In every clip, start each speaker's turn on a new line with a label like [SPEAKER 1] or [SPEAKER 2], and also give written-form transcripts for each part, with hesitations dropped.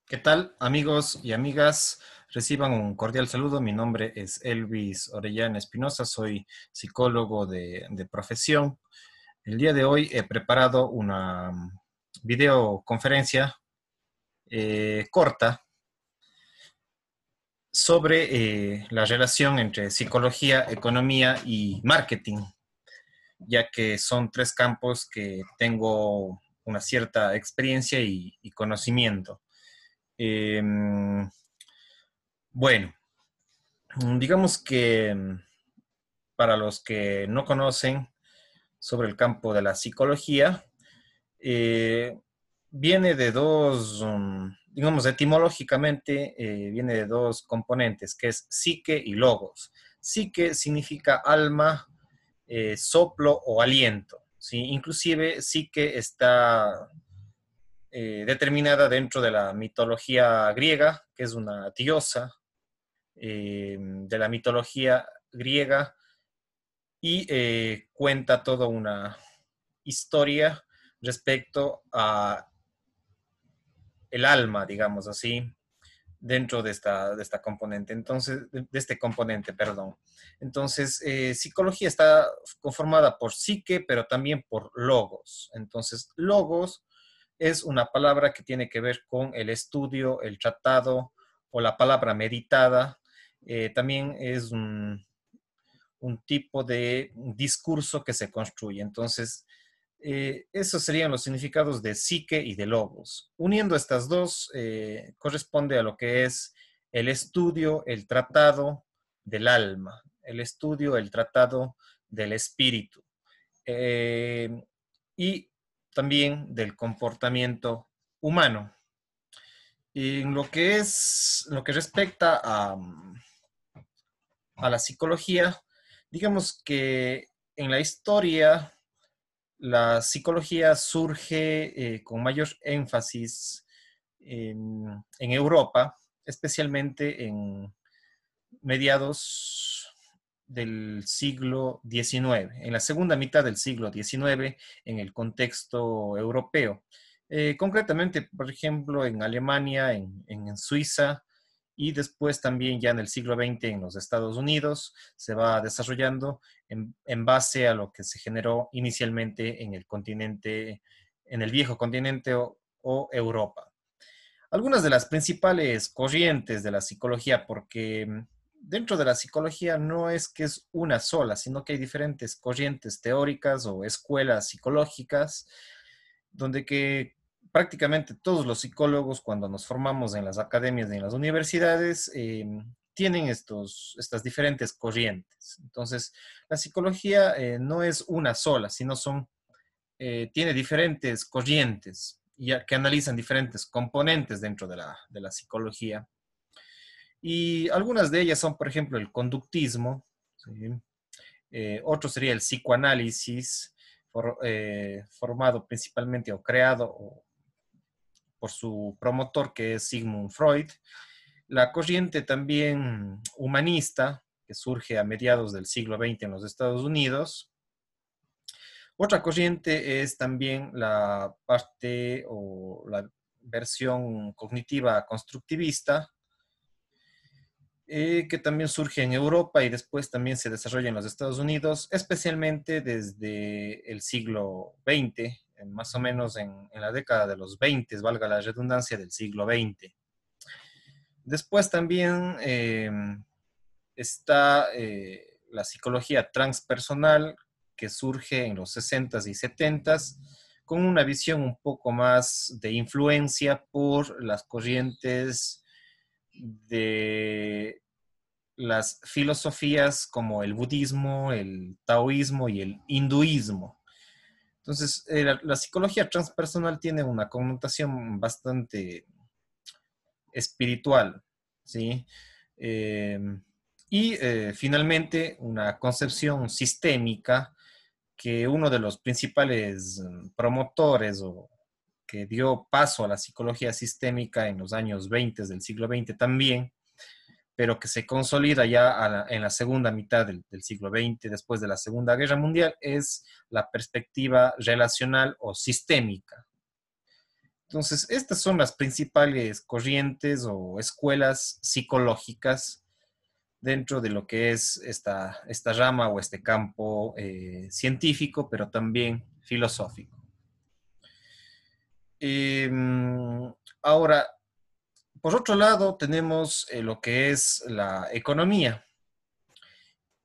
[SPEAKER 1] ¿Qué tal, amigos y amigas? Reciban un cordial saludo. Mi nombre es Elvis Orellana Espinosa, soy psicólogo de profesión. El día de hoy he preparado una videoconferencia corta sobre la relación entre psicología, economía y marketing, ya que son tres campos que tengo una cierta experiencia y conocimiento. Em, bueno, digamos que para los que no conocen sobre el campo de la psicología, eh, viene de dos, digamos, etimológicamente, viene de dos componentes, que es psique y logos. Psique significa alma, soplo o aliento, ¿sí? Inclusive psique está determinada dentro de la mitología griega, que es una diosa de la mitología griega y cuenta toda una historia respecto a el alma, digamos así, dentro de esta componente. Entonces, de este componente, perdón. Entonces, psicología está conformada por psique, pero también por logos. Entonces, logos es una palabra que tiene que ver con el estudio, el tratado o la palabra meditada. También es un tipo de discurso que se construye. Entonces, esos serían los significados de psique y de logos. Uniendo estas dos, corresponde a lo que es el estudio, el tratado del alma, el estudio, el tratado del espíritu eh, y también del comportamiento humano. Y en lo que respecta a la psicología, digamos que en la historia la psicología surge con mayor énfasis en Europa, especialmente en mediados del siglo XIX, en la segunda mitad del siglo XIX, en el contexto europeo. Concretamente, por ejemplo, en Alemania, en Suiza, y después también ya en el siglo XX en los Estados Unidos se va desarrollando en base a lo que se generó inicialmente en el continente, en el viejo continente o Europa. Algunas de las principales corrientes de la psicología, porque dentro de la psicología no es que es una sola, sino que hay diferentes corrientes teóricas o escuelas psicológicas, donde que prácticamente todos los psicólogos cuando nos formamos en las academias y en las universidades tienen estas diferentes corrientes. Entonces, la psicología no es una sola, sino tiene diferentes corrientes ya que analizan diferentes componentes dentro de la psicología. Y algunas de ellas son, por ejemplo, el conductismo, ¿sí? Otro sería el psicoanálisis, formado principalmente o creado por su promotor, que es Sigmund Freud. La corriente también humanista, que surge a mediados del siglo XX en los Estados Unidos. Otra corriente es también la parte o la versión cognitiva constructivista, que también surge en Europa y después también se desarrolla en los Estados Unidos, especialmente desde el siglo XX, más o menos en la década de los 20, valga la redundancia, del siglo XX. Después también está la psicología transpersonal, que surge en los 60s y 70s, con una visión un poco más de influencia por las corrientes de las filosofías como el budismo, el taoísmo y el hinduismo. Entonces, la psicología transpersonal tiene una connotación bastante espiritual, ¿sí? Eh, y finalmente, una concepción sistémica que uno de los principales promotores o que dio paso a la psicología sistémica en los años 20 del siglo XX también, pero que se consolida ya en la segunda mitad del siglo XX, después de la Segunda Guerra Mundial, es la perspectiva relacional o sistémica. Entonces, estas son las principales corrientes o escuelas psicológicas dentro de lo que es esta rama o este campo científico, pero también filosófico. Eh, Ahora, por otro lado, tenemos lo que es la economía.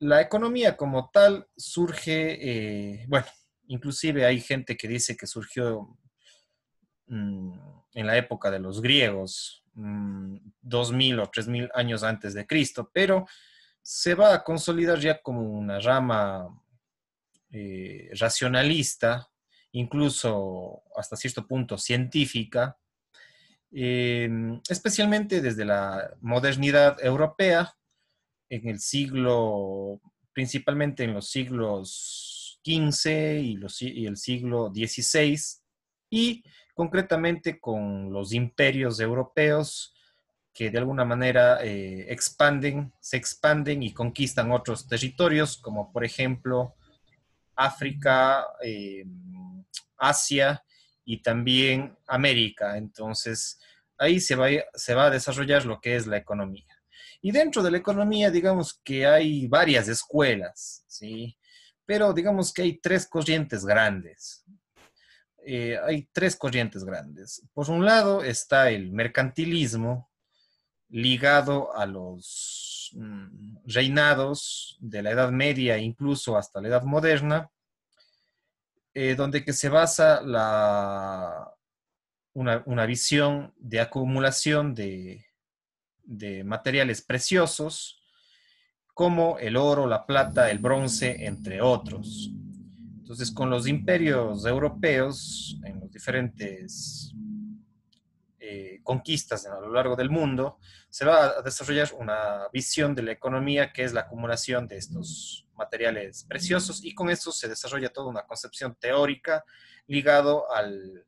[SPEAKER 1] La economía como tal surge, bueno, inclusive hay gente que dice que surgió mm, en la época de los griegos, 2000 o 3000 años antes de Cristo, pero se va a consolidar ya como una rama racionalista, incluso hasta cierto punto científica, eh, especialmente desde la modernidad europea, en el siglo, principalmente en los siglos XV y el siglo XVI, y concretamente con los imperios europeos que de alguna manera se expanden y conquistan otros territorios, como por ejemplo África, Asia y también América. Entonces, ahí se va a desarrollar lo que es la economía. Y dentro de la economía, digamos que hay varias escuelas, ¿sí? Pero digamos que hay tres corrientes grandes. Hay tres corrientes grandes. Por un lado está el mercantilismo ligado a los reinados de la Edad Media, incluso hasta la Edad Moderna, donde que se basa una visión de acumulación de materiales preciosos como el oro, la plata, el bronce, entre otros. Entonces, con los imperios europeos en los diferentes conquistas a lo largo del mundo, se va a desarrollar una visión de la economía que es la acumulación de estos materiales preciosos y con eso se desarrolla toda una concepción teórica ligado al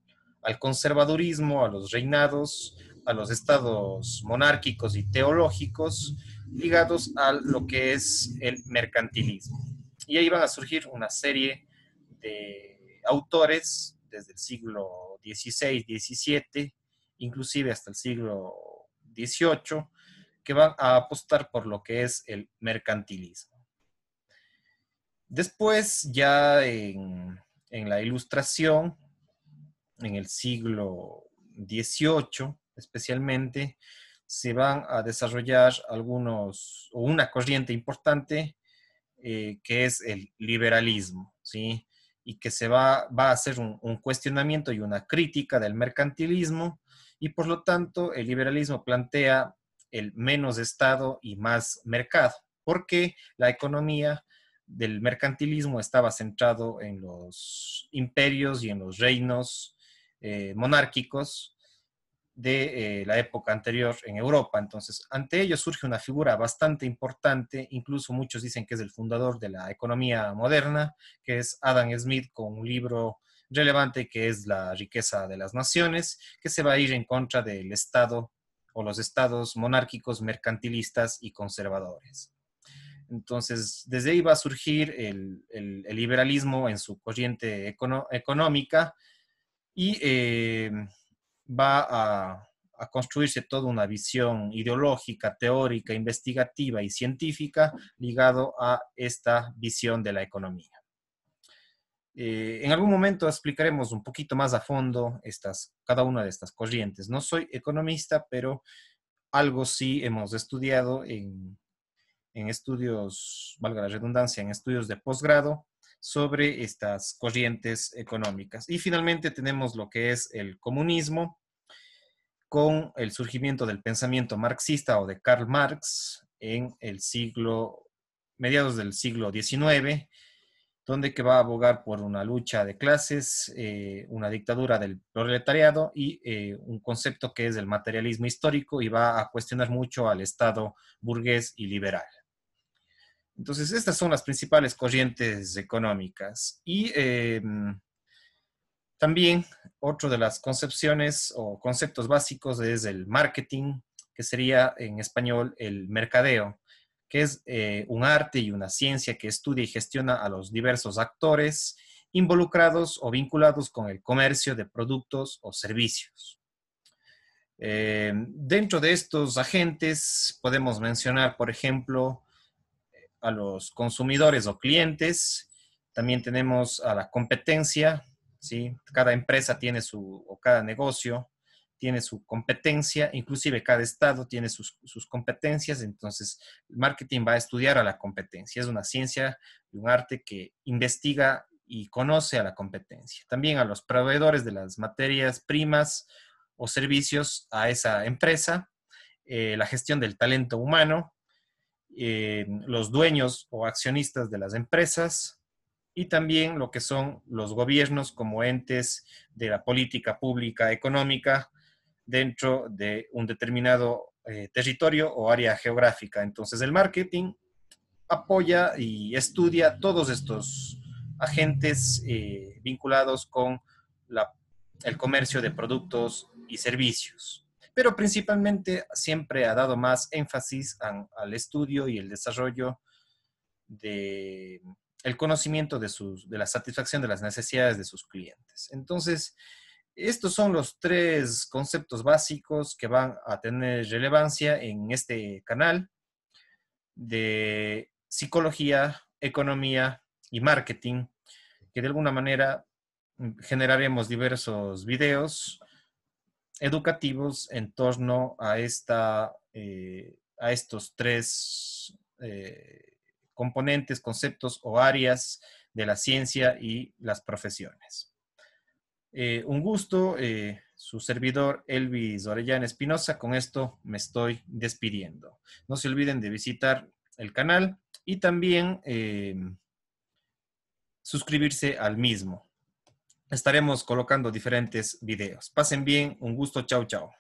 [SPEAKER 1] conservadurismo, a los reinados, a los estados monárquicos y teológicos ligados a lo que es el mercantilismo. Y ahí van a surgir una serie de autores desde el siglo XVI, XVII, inclusive hasta el siglo XVIII, que van a apostar por lo que es el mercantilismo. Después, ya en la Ilustración, en el siglo XVIII especialmente, se van a desarrollar algunos, o una corriente importante, que es el liberalismo, ¿sí? Y que va a hacer un cuestionamiento y una crítica del mercantilismo, y por lo tanto el liberalismo plantea el menos Estado y más mercado, porque la economía del mercantilismo estaba centrado en los imperios y en los reinos monárquicos de la época anterior en Europa. Entonces, ante ello surge una figura bastante importante, incluso muchos dicen que es el fundador de la economía moderna, que es Adam Smith, con un libro relevante que es La riqueza de las naciones, que se va a ir en contra del Estado o los estados monárquicos, mercantilistas y conservadores. Entonces, desde ahí va a surgir el liberalismo en su corriente económica y va a construirse toda una visión ideológica, teórica, investigativa y científica ligado a esta visión de la economía. En algún momento explicaremos un poquito más a fondo cada una de estas corrientes. No soy economista, pero algo sí hemos estudiado en estudios, valga la redundancia, en estudios de posgrado sobre estas corrientes económicas. Y finalmente tenemos lo que es el comunismo, con el surgimiento del pensamiento marxista o de Karl Marx en el mediados del siglo XIX, donde que va a abogar por una lucha de clases, una dictadura del proletariado y un concepto que es el materialismo histórico, y va a cuestionar mucho al Estado burgués y liberal. Entonces, estas son las principales corrientes económicas. Y también otro de las concepciones o conceptos básicos es el marketing, que sería en español el mercadeo, que es un arte y una ciencia que estudia y gestiona a los diversos actores involucrados o vinculados con el comercio de productos o servicios. Dentro de estos agentes podemos mencionar, por ejemplo, a los consumidores o clientes. También tenemos a la competencia, ¿sí? Cada empresa tiene o cada negocio tiene su competencia, inclusive cada estado tiene sus competencias, entonces el marketing va a estudiar a la competencia. Es una ciencia y un arte que investiga y conoce a la competencia. También a los proveedores de las materias primas o servicios a esa empresa, la gestión del talento humano, los dueños o accionistas de las empresas y también lo que son los gobiernos como entes de la política pública económica dentro de un determinado territorio o área geográfica. Entonces el marketing apoya y estudia todos estos agentes vinculados con el comercio de productos y servicios. Pero principalmente siempre ha dado más énfasis al estudio y el desarrollo de el conocimiento de la satisfacción de las necesidades de sus clientes. Entonces, estos son los tres conceptos básicos que van a tener relevancia en este canal de psicología, economía y marketing, que de alguna manera generaremos diversos videos educativos en torno a estos tres componentes, conceptos o áreas de la ciencia y las profesiones. Un gusto, su servidor Elvis Orellana Espinosa. Con esto me estoy despidiendo. No se olviden de visitar el canal y también suscribirse al mismo. Estaremos colocando diferentes videos. Pasen bien, un gusto, chao, chao.